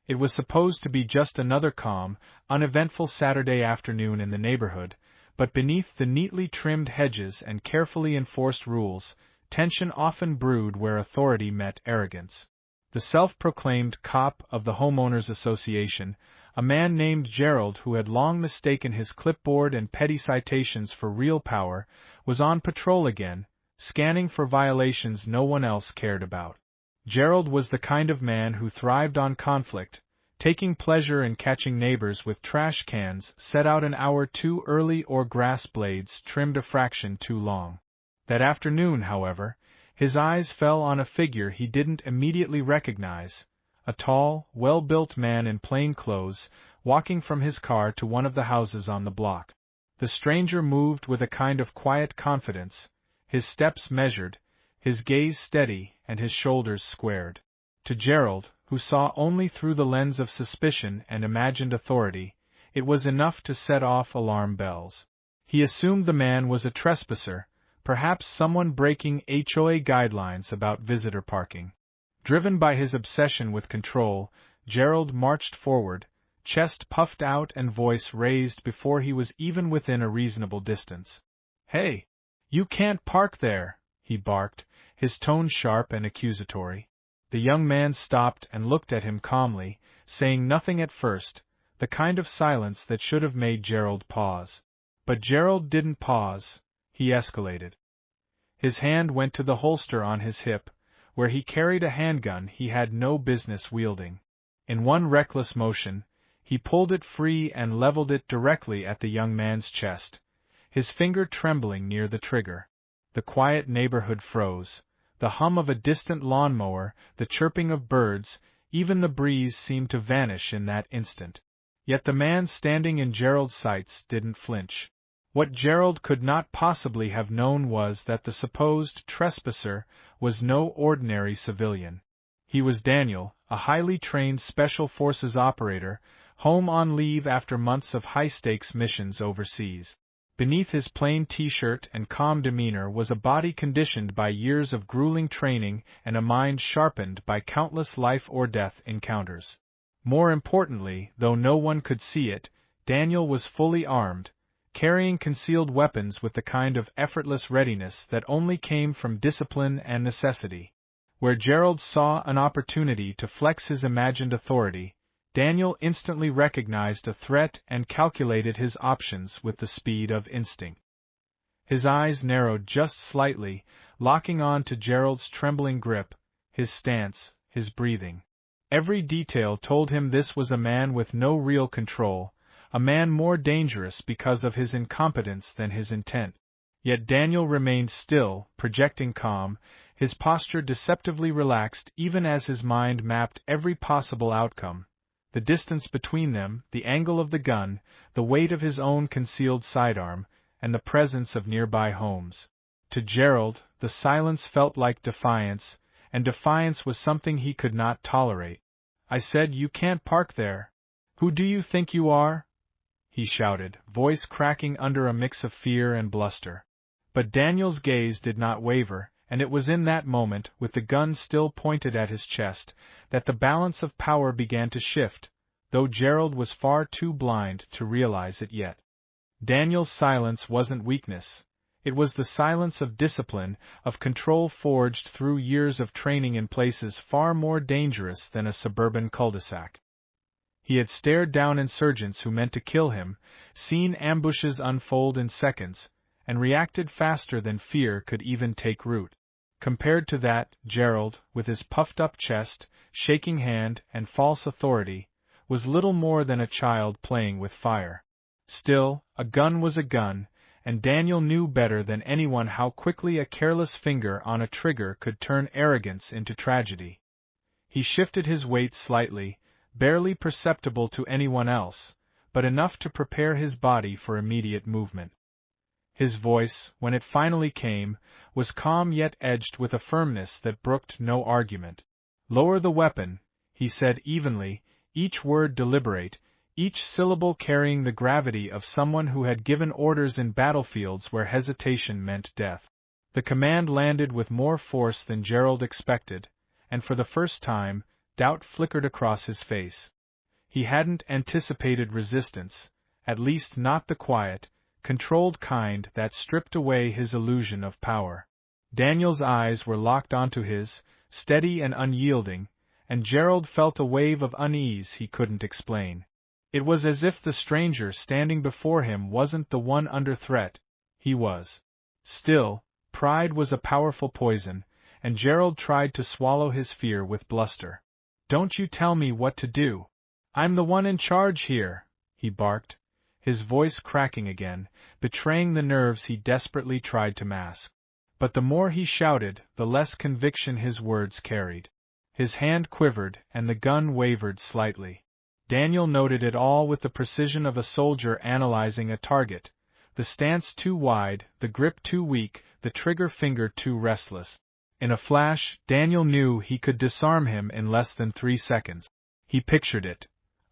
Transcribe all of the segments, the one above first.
It was supposed to be just another calm, uneventful Saturday afternoon in the neighborhood, but beneath the neatly trimmed hedges and carefully enforced rules, tension often brewed where authority met arrogance. The self-proclaimed cop of the Homeowners Association, a man named Gerald who had long mistaken his clipboard and petty citations for real power, was on patrol again, scanning for violations no one else cared about. Gerald was the kind of man who thrived on conflict, taking pleasure in catching neighbors with trash cans set out an hour too early or grass blades trimmed a fraction too long. That afternoon, however, his eyes fell on a figure he didn't immediately recognize, a tall, well-built man in plain clothes, walking from his car to one of the houses on the block. The stranger moved with a kind of quiet confidence, his steps measured, his gaze steady, and his shoulders squared. To Gerald, who saw only through the lens of suspicion and imagined authority, it was enough to set off alarm bells. He assumed the man was a trespasser, perhaps someone breaking HOA guidelines about visitor parking. Driven by his obsession with control, Gerald marched forward, chest puffed out and voice raised before he was even within a reasonable distance. "Hey! You can't park there!" he barked, his tone sharp and accusatory. The young man stopped and looked at him calmly, saying nothing at first, the kind of silence that should have made Gerald pause. But Gerald didn't pause, he escalated. His hand went to the holster on his hip, where he carried a handgun he had no business wielding. In one reckless motion, he pulled it free and leveled it directly at the young man's chest, his finger trembling near the trigger. The quiet neighborhood froze. The hum of a distant lawnmower, the chirping of birds, even the breeze seemed to vanish in that instant. Yet the man standing in Gerald's sights didn't flinch. What Gerald could not possibly have known was that the supposed trespasser was no ordinary civilian. He was Daniel, a highly trained Special Forces operator, home on leave after months of high-stakes missions overseas. Beneath his plain t-shirt and calm demeanor was a body conditioned by years of grueling training and a mind sharpened by countless life-or-death encounters. More importantly, though no one could see it, Daniel was fully armed, carrying concealed weapons with the kind of effortless readiness that only came from discipline and necessity. Where Gerald saw an opportunity to flex his imagined authority, Daniel instantly recognized a threat and calculated his options with the speed of instinct. His eyes narrowed just slightly, locking on to Gerald's trembling grip, his stance, his breathing. Every detail told him this was a man with no real control, a man more dangerous because of his incompetence than his intent. Yet Daniel remained still, projecting calm, his posture deceptively relaxed even as his mind mapped every possible outcome. The distance between them, the angle of the gun, the weight of his own concealed sidearm, and the presence of nearby homes. To Gerald, the silence felt like defiance, and defiance was something he could not tolerate. "I said you can't park there. Who do you think you are?" he shouted, voice cracking under a mix of fear and bluster. But Daniel's gaze did not waver, and it was in that moment, with the gun still pointed at his chest, that the balance of power began to shift, though Gerald was far too blind to realize it yet. Daniel's silence wasn't weakness. It was the silence of discipline, of control forged through years of training in places far more dangerous than a suburban cul-de-sac. He had stared down insurgents who meant to kill him, seen ambushes unfold in seconds, and reacted faster than fear could even take root. Compared to that, Gerald, with his puffed-up chest, shaking hand, and false authority, was little more than a child playing with fire. Still, a gun was a gun, and Daniel knew better than anyone how quickly a careless finger on a trigger could turn arrogance into tragedy. He shifted his weight slightly, barely perceptible to anyone else, but enough to prepare his body for immediate movement. His voice, when it finally came, was calm yet edged with a firmness that brooked no argument. "Lower the weapon," he said evenly, each word deliberate, each syllable carrying the gravity of someone who had given orders in battlefields where hesitation meant death. The command landed with more force than Gerald expected, and for the first time, doubt flickered across his face. He hadn't anticipated resistance, at least not the quiet, controlled kind that stripped away his illusion of power. Daniel's eyes were locked onto his, steady and unyielding, and Gerald felt a wave of unease he couldn't explain. It was as if the stranger standing before him wasn't the one under threat, he was. Still, pride was a powerful poison, and Gerald tried to swallow his fear with bluster. "Don't you tell me what to do. I'm the one in charge here," he barked, his voice cracking again, betraying the nerves he desperately tried to mask. But the more he shouted, the less conviction his words carried. His hand quivered, and the gun wavered slightly. Daniel noted it all with the precision of a soldier analyzing a target, the stance too wide, the grip too weak, the trigger finger too restless. In a flash, Daniel knew he could disarm him in less than 3 seconds. He pictured it.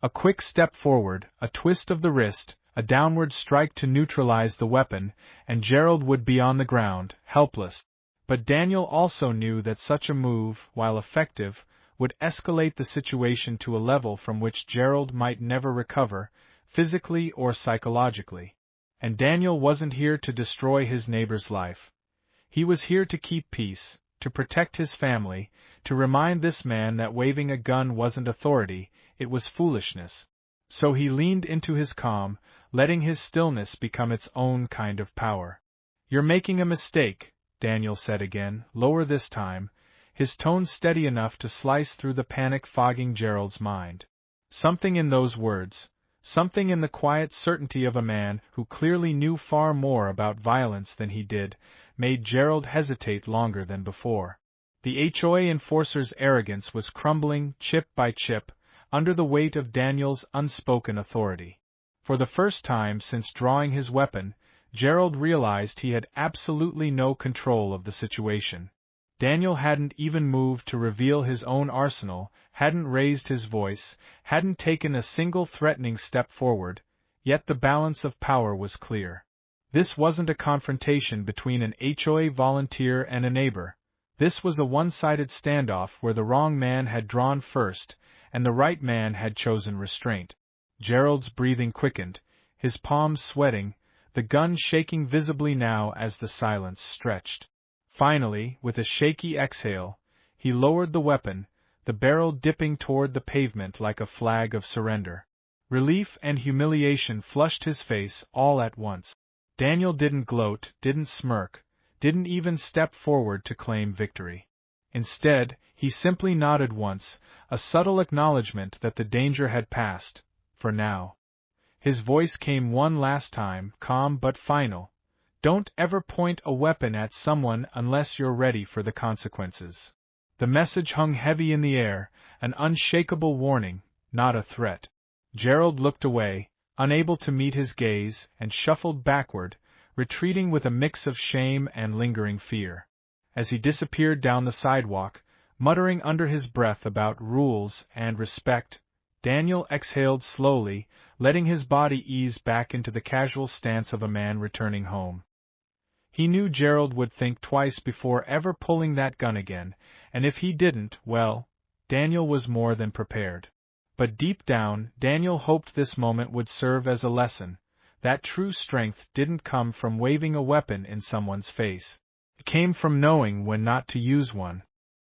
A quick step forward, a twist of the wrist, a downward strike to neutralize the weapon, and Gerald would be on the ground, helpless. But Daniel also knew that such a move, while effective, would escalate the situation to a level from which Gerald might never recover, physically or psychologically. And Daniel wasn't here to destroy his neighbor's life. He was here to keep peace, to protect his family, to remind this man that waving a gun wasn't authority, it was foolishness. So he leaned into his calm, letting his stillness become its own kind of power. "You're making a mistake," Daniel said again, lower this time, his tone steady enough to slice through the panic fogging Gerald's mind. Something in those words, something in the quiet certainty of a man who clearly knew far more about violence than he did, made Gerald hesitate longer than before. The HOA enforcer's arrogance was crumbling, chip by chip, under the weight of Daniel's unspoken authority. For the first time since drawing his weapon, Gerald realized he had absolutely no control of the situation. Daniel hadn't even moved to reveal his own arsenal, hadn't raised his voice, hadn't taken a single threatening step forward, yet the balance of power was clear. This wasn't a confrontation between an HOA volunteer and a neighbor. This was a one-sided standoff where the wrong man had drawn first, and the right man had chosen restraint. Gerald's breathing quickened, his palms sweating, the gun shaking visibly now as the silence stretched. Finally, with a shaky exhale, he lowered the weapon, the barrel dipping toward the pavement like a flag of surrender. Relief and humiliation flushed his face all at once. Daniel didn't gloat, didn't smirk, didn't even step forward to claim victory. Instead, he simply nodded once, a subtle acknowledgement that the danger had passed, for now. His voice came one last time, calm but final. "Don't ever point a weapon at someone unless you're ready for the consequences." The message hung heavy in the air, an unshakable warning, not a threat. Gerald looked away, unable to meet his gaze, and shuffled backward, retreating with a mix of shame and lingering fear. As he disappeared down the sidewalk, muttering under his breath about rules and respect, Daniel exhaled slowly, letting his body ease back into the casual stance of a man returning home. He knew Gerald would think twice before ever pulling that gun again, and if he didn't, well, Daniel was more than prepared. But deep down, Daniel hoped this moment would serve as a lesson, that true strength didn't come from waving a weapon in someone's face. It came from knowing when not to use one.